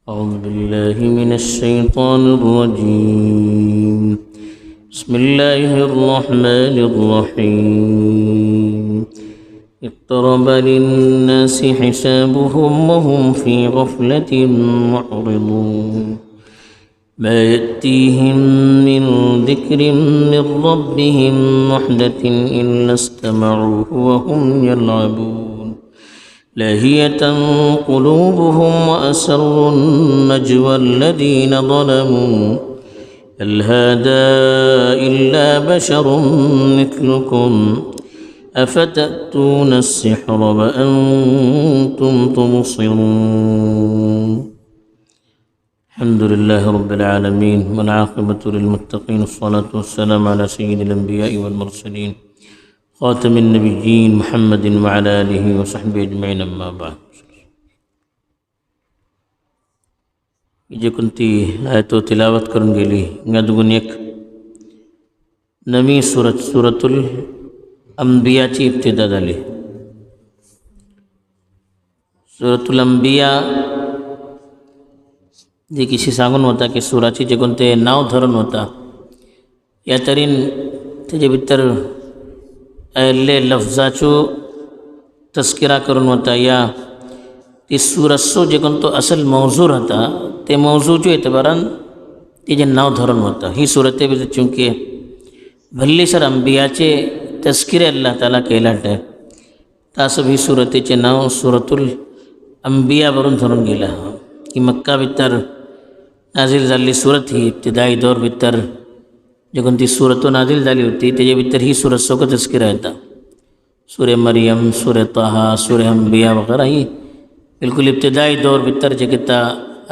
أعوذ بالله من الشيطان الرجيم. بسم الله الرحمن الرحيم. اقترب للناس حسابهم وهم في غفلة معرضون. ما يأتيهم من ذكر من ربهم محدث إلا استمعوه وهم يلعبون. لاهية قلوبهم وأسروا النجوى الذين ظلموا هل هذا إلا بشر مثلكم أفتأتون السحر وأنتم تبصرون. الحمد لله رب العالمين والعاقبة للمتقين الصلاة والسلام على سيد الأنبياء والمرسلين خاتم النبيين محمد وعلى آله وصحبه أجمعين أما بعد. जे कोणती आयतो तिलावत करून गेली यादगून एक नवी सूरतुल अंबियाची इब्तिदा झाली. सूरतुल अंबिया जे किशी सांगून होता की सुराची जे कोणते नाव धरून होता या तरीन तेजे भितर आयल्ले लफ्जाचो तस्किरा करून होता या ती सूरतचो जे कोणतो असल मौजू होता ते मौजूच्या एतबारान तेजे नाव धरून होता. ही सूरते भितर चूंकि भल्लीसर अंबियाचे तस्किरे अल्लाह ताला केलाटे तासब ही सूरतेचे नाव सूरतुल अंबिया वरून धरून गेला. ही मक्का भितर नाजिल जाल्ली सूरत ही इब्तिदाई दौर भितर जे कोणती सूरतो नाजिल जाली होती तेजे भितर ही सूरत सगळो तस्किरा येता. सूर्य मरियम, सूर्य ताहा, सूर्य अंबिया वगैरह ही बिल्कुल इब्तिदाई दौर भितर जे किता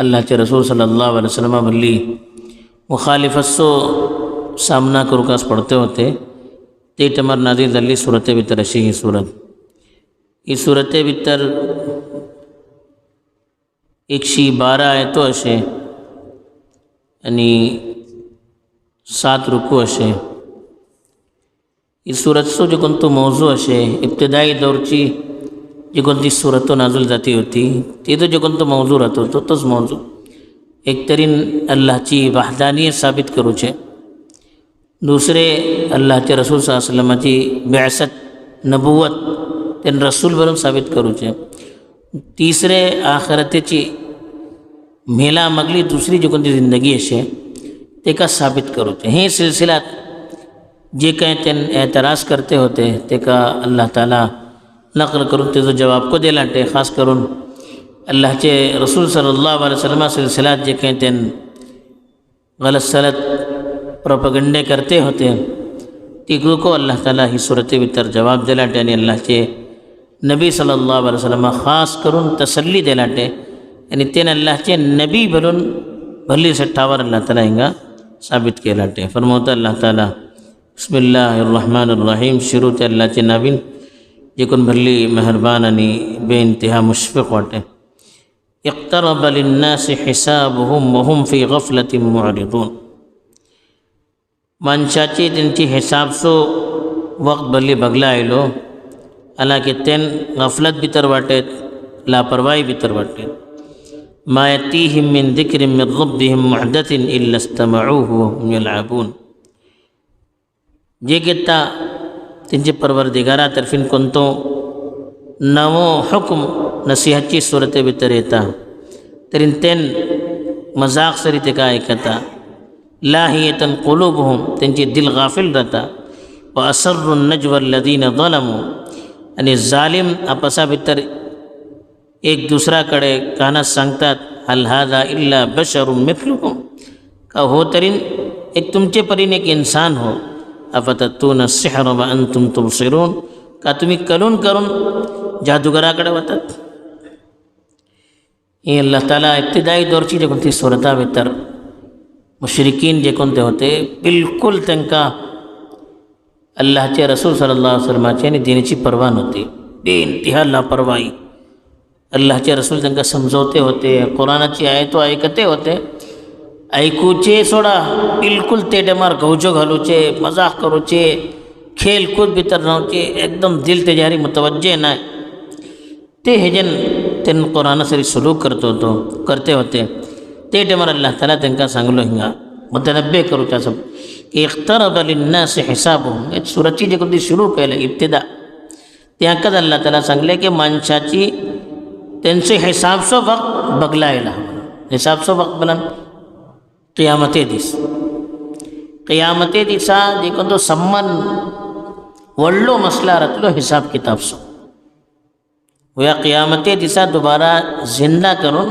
अल्लाहचे रसूल सल्लल्लाहु अलैहि वसल्लम भल्ली मुखालिफतचो सामना करूकास पडते होते ते टायमार नाजिल जाल्ली सूरते भितर अशी ही सूरत. ही सूरते भितर 112 आयतो अशे आणि 7 रुकू अशे. ही सूरतचो जो कोणतो मौजू अशे इब्तिदाई दौरची जी कोणती सूरतो नाजुल जाती होती तो जो कोणतो मौजू राहतो तोच मौजू एक तरीन अल्लाहची वहदानियत साबित करूचे, दुसरे अल्लाहचे रसूल सल्लल्लाहु अलैहि वसल्लमाची बिअसत नबुवत तेन रसूल बरून साबित करूचे, तिसरे आखिरतेची मेला मगली दुसरी जी कोणती जिंदगी अशे तेका साबित करूचे. हे सिलसिलात जे काही तेन एतराज करते होते तेका अल्लाह ताला नकल करून तेजो जवाब को दिलाटे. खास करून अल्लाहचे रसूल सल्लल्लाहु अलैहि वसल्लम सिलसिलात जे काही तेन गलत सलत प्रोपगंडे करते होते तिगू को अल्लाह ताला ही सूरते भितर जवाब दिलाटे आणि अल्लाहचे नबी सल्लल्लाहु अलैहि वसल्लम खास करून तसल्ली दिलाटे आणि तेन अल्लाहचे नबी भरून भली सट्टावर अल्लाह ताला हिंगा साबित केलाटे. फरमावता अल्लाह ताला बिस्मिल्लाहिर्रहमानिर्रहीम शुरू ते अल्लाहचे नावीन जे कोण भल्ली मेहरबान आणि बेइंतहा मुशफिक वाटे. इक़्तरब लिन्नासि हिसाबुहुम वहुम फी गफलतिन मुअरिदून. माणसाची त्यांची हिसाबचो वक्त भल्ली बगला आयलो हालांकि तेन गफलत भितर वाटेत, लापरवाही भितर वाटेत. मा यतीहिम मिन ज़िक्रिन मिन रब्बिहिम मुहदथिन इल्ला इस्तमऊहु वहुम यलअबून. जे किता तेंचे परवरदिगारा तर्फीन कोणतो नवो हुक्म नसीहतची सूरते भितर येता तरीन तेन मजाक सरी तेका ऐकता. लाहियतन कुलूबुहुम तेंची दिल गाफिल राहता. व असर्रु नजवा अल्लज़ीना ज़लमू आणि जालिम आपसा भितर एक दुसराकडे कानात सांगतात हल हादा इल्ला बशरुम मिथलुकुम का हो तरीन एक तुमचे परीन एक इंसान हो. अफततून सिहर व अंतुम तुबसिरून का तुम्ही कलून करून जादूगराकडे वतात. हे अल्लाह ताला इब्तिदाई दौरची जे कोणती सूरता भितर मुश्रिकीन जे कोणते होते बिलकुल त्यांका अल्लाहचे रसूल सल्लल्लाहु अलैहि वसल्लमाची आणि दीनीची पर्वा नव्हती, बेइंतहा लापरवाही. अल्लाहचे रसूल त्यांना समजवते होते, कुराणाची आयतो ऐकते होते, ऐकूचे सोडा बिलकुल ते डेमार गौजो घालूचे, मजाक करूचे, खेलकूद भितर राहूचे, एकदम दिल तेजारी मुतवज्जे नाही ते हेजन तेन कुराना सरी सलूक करते होते. ते टायमार अल्लाह ताला तांकां सांगलो हिंगा मुतनब्बे करूचा सब की इख्तरब लिन्नास हिसाबुहुम सूरतची जे कोणती सुरू केलं इब्तिदा त्याकच अल्लाह ताला सांगले की माणसाची त्यांचे हिसाबचो वक्त बगलायला हिसाबचो वक्त बलन क़ियामते दीस क़ियामते दिसा जे कोणतो सम्मान व्हडलो मसला रातलो हिसाब किताबचो ह्या क़ियामते दिसा दोबारा जिंदा करून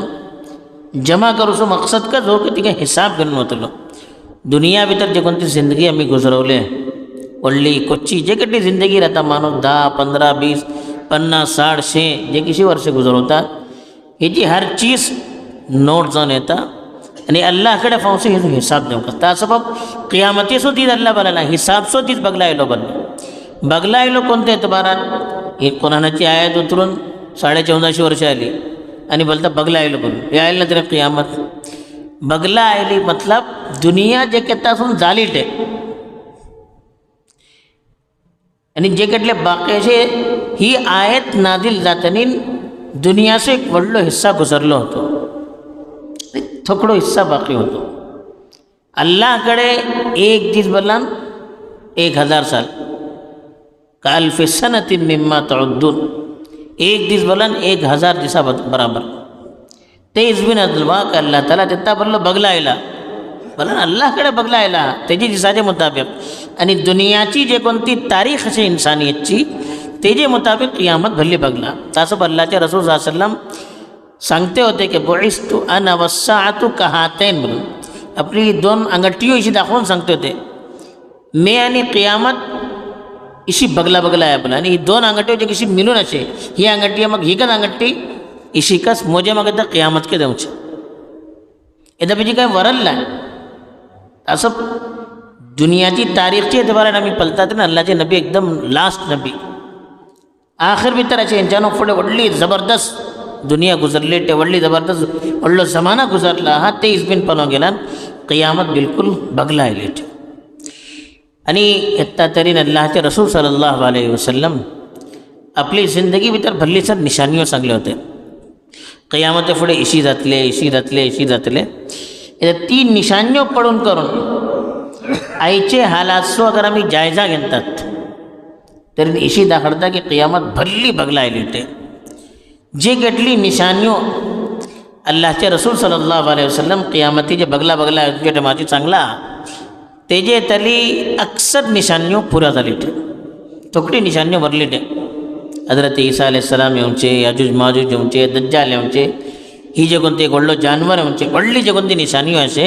जमा करूचो मकसद कच हो की तिका हिसाब घेवन वतलो दुनिया भितर जे कोणती जिंदगी आमी गुजरवले व्हडली कोच्ची जे कटी जिंदगी राहता माणूस 10, 15, 20, 50, 60, 100 जे किशी वर्ष गुजरवता हेची हर चीज नोट जावन येता आणि अल्लाह कडेन फावसी हेजो हिसाब दिवंक आसता सबब क़ियामतेचो दीस अल्लाह बरयला हिसाबचो दीस बगलायलो बरयलो बगलायलो कोणत्या एतबारान ही कुरानाची आयत उतरून 1450 वर्ष आली आणि बोलता बगला आयलो करून हे आयलं ना तरी क़ियामत बगला आयली मतलब दुनिया जे केतासून जाली ते आणि जे कटले बाकीचे ही आयत नादिल जातनी दुनियाचो एक व्हडलो हिस्सा गुजरलो होतो थोडो हिस्सा बाकी होतो अल्लाह कडे एक दीस बदलान 1000 साल काल्फि सनतिन मिम्मा तउद्दून एक दीस बदलान 1000 दिसा बराबर तेच बिन अदलवा का अल्लाह ताला देता बल्लो बगला आयला बलन अल्लाह कडे बगला आयला तेजी दिसाचे मुताबिक आणि दुनियाची जे कोणती तारीख असे इन्सानियतची तेजे मुताबिक क़ियामत भरली बगला तसं अल्लाहचे रसूल सल्लल्लाहु अलैहि वसल्लम सांगते होते की बुइस्तु अना वस्साअतु कहातैन म्हणून आपली 2 अंगठियों इशी दाखवून सांगते होते मी आणि क़ियामत इशी बगला बगला आहे बोला आणि ही 2 अंगठियों जे कशी मिळून असे ही अंगठी मग ही कच अंगठी इशी कस मोजे मग एकदा क़ियामत के देऊचे एकदा म्हणजे काय वरल नाही असं दुनियाची तारीखची एतबारान आमी पळतात ना अल्लाहचे नबी एकदम लास्ट नबी आखिर भितर अशें हेंच्यानो फुडें व्हडली जबरदस्त दुनिया गुजरली ते व्हडली जबरदस्त व्हडलो जमाना गुजरला हा ते इसबीन पनो गेला क़ियामत बिलकुल बगला आयली आणि येता तरेन अल्लाहचे रसूल सल्लल्लाहु अलैहि वसल्लम आपली जिंदगी भितर भल्लीसर निशानियो सांगले होते क़ियामते फुडें इशी जातले इशी जातले इशी जातले ती निशानियो पळून करून आयचे हालाचो अगर आमी जायजा घेतात तरी इशी दाखवता की क़ियामत भल्ली बगला आयली ते जे केटली निशानियो अल्लाहचे रसूल सल्लल्लाहु अलैहि वसल्लम क़ियामती जे बगला बगला आयचे टायमाची सांगला तेजे तली अक्सर निशानियो पुरा जाली ते थोकडी निशानियो भरली ते हजरत ईसा अलैहिस्सलाम येवचे याजूज माजूज येवचे दज्जाल येवचे ही जे कोणते व्हडलो जानवर येवचे व्हडली जे कोणती निशानियो असे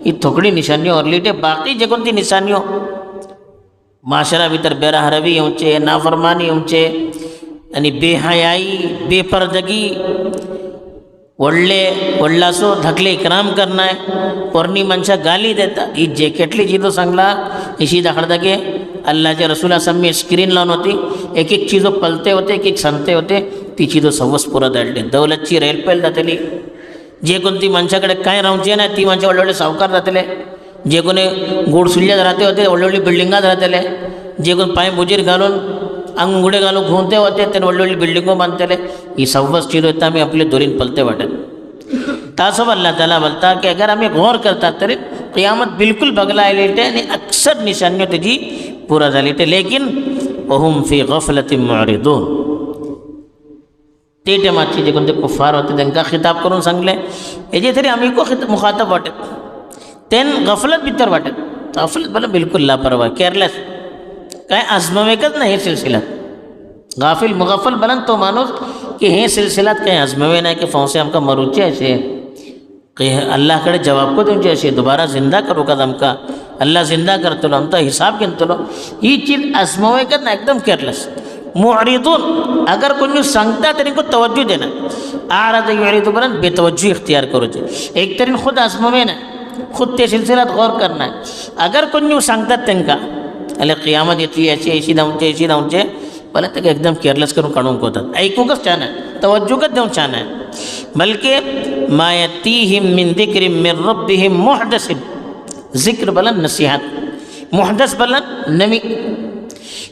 ही थोकडी निशानियो भरली ते बाकी जे कोणती निशानियो माशरा भितर बेराहरवी येवचे नाफरमानी येवचे आणि बेहयाई बेपर्दगी व्हडलासो धकले इकराम करनाय पोरणी मनशा गाली देता ही जे केटली चीजो सांगला इशी दाखवता की अल्लाहच्या रसूला सम्मी स्क्रीन लावून होती एक एक चीजो पलते होते एक एक संते होते ती चीजो सव्वस पुरा धाडले दौलतची रेलपेल जातली जे कोणती मनशाकडे काय रावचे ना ती मनशा व्हडले सावकार जातले जे कोणी गोडसुल्ल्यात राहते होते व्हडली बिल्डिंगात राहतले जे कोण पांय बुजीर घालून अंग उघडे घालून घुंवते होते ते व्हडली बिल्डिंगो बांधतले ही सव्वस चीजो येता आमी आपले दोरीन पलते वाटत तासो अल्लाह ताला बोलता की अगर आमी गौर करतात तरी क़ियामत बिल्कुल बगला आयली ते आणि अक्सर निशानियो तेजी पुरा जाली ते लेकिन वहुम फी गफलतिन मुअरिदून ते टायमाची जे कोणते कुफार होते तांकां खिताब करून सांगले हेजे तरी आमी को मुखातब वाटत तेन गफलत भितर वाटत गफलत बोला बिल्कुल लापरवाह केअरलेस काय आजमावेकच ना हे सिलसिलात गाफिल मुगफल बनन तो माणूस की हे सिलसिलात काही आजमावे नाही की फावसे आमकां मरूचे अशे काही अल्लाह कडेन जवाब को दिवचे अशे दुबारा जिंदा करू का आमकां अल्लाह जिंदा करतलो आमचा हिसाब घेतलो ही चीज आजमावेकच ना एकदम केअरलेस मुअरिदून अगर कोणी सांगता तरी को तवज्जो देना आराद युरिदू बनन बेतवज्जो इख्तियार करूचे एक तरीन खुद आजमावे ना खुद ते सिलसिलात गौर करना अगर कोणी सांगतात तांकां अले क़ियामत येतली अशी धांवचे भले ते एकदम केअरलेस करून काढून कोतात ऐकूकच छान आहे तवज्जोकच देऊन छान आहे बल्कि मा यतीहिम मिन जिक्रिन मिन रब्बिहिम मुहदसिन जिक्र बलन नसीहत मुहदस बलन नवी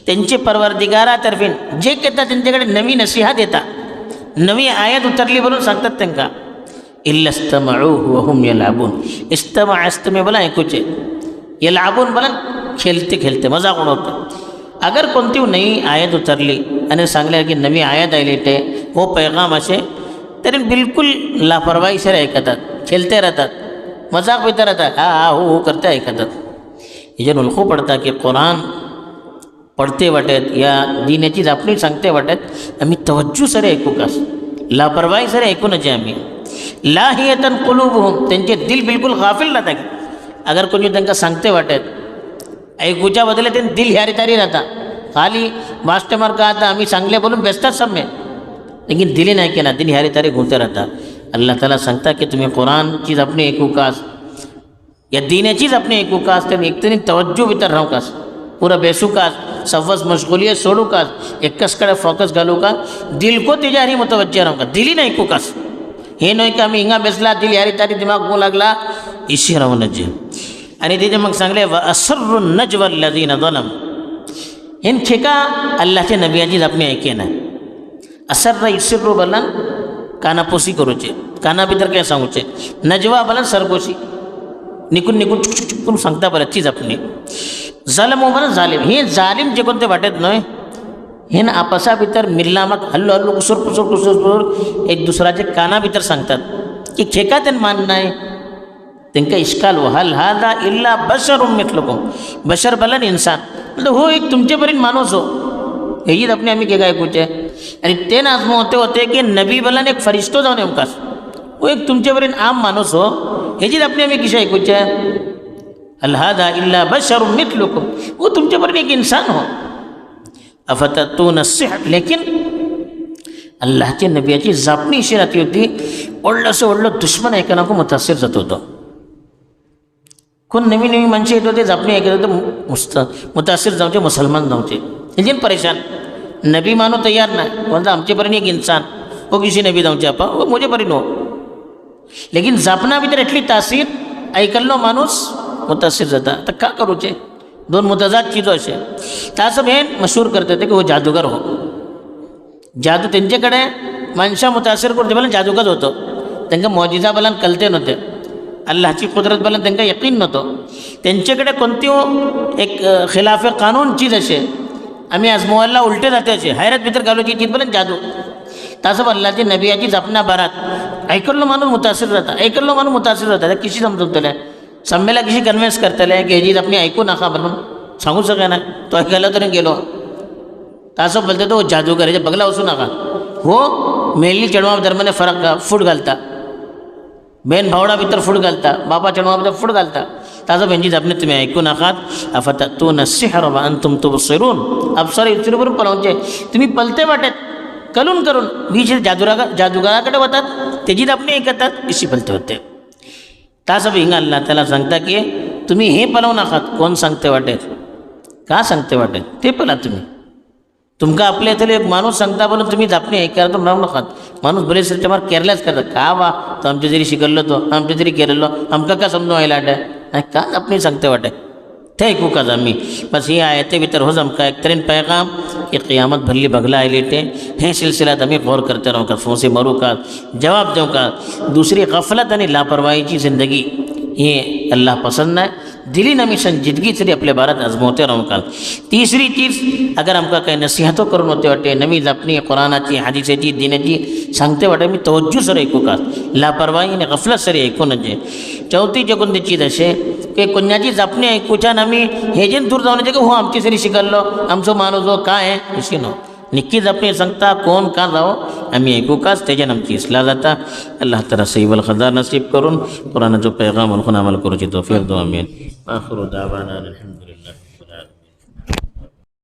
त्यांचे परवरदिगारातर्फे जे येतात त्यांच्याकडे नवी नसीहत येतात नवी आयत उतरली बोलून सांगतात त्यांना इल्ला इस्तमऊहु वहुम यलअबून. इस्तमे बोला ऐकूचे, यलअबून बोला खेलते खेलते मजाक उडवतं. अगर कोणती नई आयत उतरली आणि सांगले की नवी आयत आयली ते वो पैगाम असे तरी बिलकुल लापरवाही सर ऐकतात, खेलते राहतात, मजाक होते राहतात, हा हा हो करते ऐकतात. याच्यानं उलखू पडता की कुरान पडते वाटत या दिनाची आपली सांगते वाटत आम्ही तवज्जू सरे ऐकू कास, लापरवाही सरे ऐकू नये आम्ही. लाहियतन कुलूबुहुम, त्यांचे दिल बिलकुल गाफिल राहतात. अगर कोणी त्यांना सांगते वाटत ऐकूच्या बदले त्यांनी दिल ह्यारी तारी राहता, खाली मास्टमर का आता आम्ही चांगले बोलून बेसतात सम्मे, लेकिन दिली नाही केला, दिल ह्यारी तारी घुमते राहता. अल्लाह ताला सांगता की तुम्ही कुरानचीच आपली ऐकू कास, या दिनाचीच आपली ऐकू कास, तर एक तरी तवज्जो भीतर राहू कास, पुरा बेसू कास, सव्वस मशगुलियत सोडू कास, एकचकडे फोकस घालू का, दिल को त्याच्या हरी मुतवज्जे राहू का, दिली नाही ऐकू कास. हे नाही की आम्ही हिंगा बेसला दिल ह्यारी तारी दिमाग होऊ लागला इशी राहू नजे. आणि तिथे मग सांगले व असर्रु नजवा लजीना ज़लम, हेन खेका अल्लाहच्या नबियाचीच आपण ऐके ना. असर्र इसिर्रू बलन कानापोसी करूचे, काना भितर काय सांगूचे, नजवा बलन सरगोशी निकून निकून चुकून सांगता बरं चीज आपली. जालमो बलन जालिम, हे जालिम जे कोणते वाटत नाही हेन आपसा भितर मिल्ला मग हल्लो हल्लो कुसूर कुसूर कुसूर कुसूर एक दुसऱ्याचे काना भितर सांगतात की खेका त्यांना मान नाही. त्यांना इश्काल हो हल हादा इल्ला बशरुम मिथलुकुम, बशर बलन इंसान म्हणजे हो एक तुमच्यापर्यंत माणूस हो, हेच आपण आम्ही के काय ऐकूचे. आणि ते नाजमो होते की नबी बलन एक फरिश्तो जाऊन नेमकास, हो एक तुमच्यापर्यंत आम माणूस हो, हेचीच आपण आम्ही किशा ऐकूचे. हल हादा इल्ला बशरुम मिथलुकुम, वो तुमच्यापर्यंत एक इंसान हो. अफततून सिहर, लेकिन अल्लाहच्या नबियाची जापणी अशी राहती होती, ओढलंसं ओढलं दुश्मन ऐकायला खूप मुतासिर जात होतं. कोण नवी नवी माणसे येत होते जापणी ऐकत होते, मुतासिर जाऊचे, मुसलमान जाऊचे, हे परेशान. नबी मानो तयार नाही, कोणता आमचेपर्यंत एक इंसान हो किसी नबी जाऊचे आपा वो मुझेपर्यंत हो, लेकिन जापना भितर एटली तासीर ऐकल्लो माणूस मुतासिर जाता. तर का करूचे, दोन मुतजाद चीजो असे. तासं हे मशहूर करते ते की वो जादूगर हो, जादू त्यांच्याकडे माणसा मुतासिर करते बलन जादूगर होतो. त्यांना मौजिजा बलन कळते नव्हते, अल्लाहची कुदरत बलन त्यांना यकीन नव्हतं. त्यांच्याकडे कोणती एक खिलाफ कानून चीज असे आम्ही आजमवायला उलटे जाते असे हैरत भितर घालूची चीज बलन जादू. तसं अल्लाहची नबियाची जपना बारात ऐकल्लो माणूस मुतासिर जाता, ऐकल्लो माणूस मुतासिर जाता. किशी समजवतले सम्मेला किशी कन्व्हिन्स करतले की ह्याची आपण ऐकू नका म्हणून सांगू शका ना, तो ऐकायला तरी गेलो. तसं बोलते तो जादूगर ह्याच्या बगला असू नका हो. मेली चढवा दरम्यान फरक फूट घालता, बेन भावडा भितर फूट घालता, बापा चढवा भितर फूट घालता. ताजं बेंजीच आपण तुम्ही ऐकू नकात. अफततून सिहर व अंतुम तुबसिरून, अबसार इचरूवरून पळवचे तुम्ही पलते वाटत कलून करून बीच जादूगाराकडे होतात, त्याचीच आपण ऐकतात कशी पलते होते. तासं हिंगा अल्लाह त्याला सांगता की तुम्ही हे पलवू नकात. कोण सांगते वाटेत, का सांगते वाटेत ते पला तुम्ही. तुमका आपल्या इथले एक माणूस सांगता बोलून तुम्ही जापणे ऐकायला तर राहू नकात. माणूस बरेच त्याच्यावर केरल्याच करतात, का वा तो आमच्या जरी शिकल्लो तो आमच्या जरी केलेलो आमका का समजून व्हायला नाही, का आपण सांगते वाटे ते ऐकू का आम्ही. बस ही आयते भितर हो आमका एक तरीन पैगाम की क़ियामत भल्ली बगला आयली ते हे सिलसिलात आम्ही गौर करते राहू का, फोंसे मरू का, जवाब देऊ का. दुसरी गफलत आणि लापरवाहीची जिंदगी हे अल्लाह पसंद नाही. दिली ना मी संजीदगी तरी आपल्या बारात आजमवते राहू काल. तिसरी चीज अगर आमका काही नसिहतो करून होते वाटे नवी जपणी कुरानाची हदीसाची दिनाची सांगते वाटे मी तवज्जो सर ऐकू का, लापरवाही आणि गफलत सरी ऐकू नये. चौथी जे कोणती चीज असे की कोणाची जपणी ऐकूच्यान आम्ही हे जे दूर जाऊन हो आमची सरी शिकल्लो आमचो माणूस हो काय आहे अशी नो नक्कीच आपण सांगता कोण का जावो आम्ही ऐकू काच त्याच्यानं आमची इसला जाता. अल्लाह ताला सही वल खदार नसीब करून कुरानाचो पैगाम अमल करूची तौफीक दो. आमीन. आखिर दावाना अल्हम्दुलिल्लाह.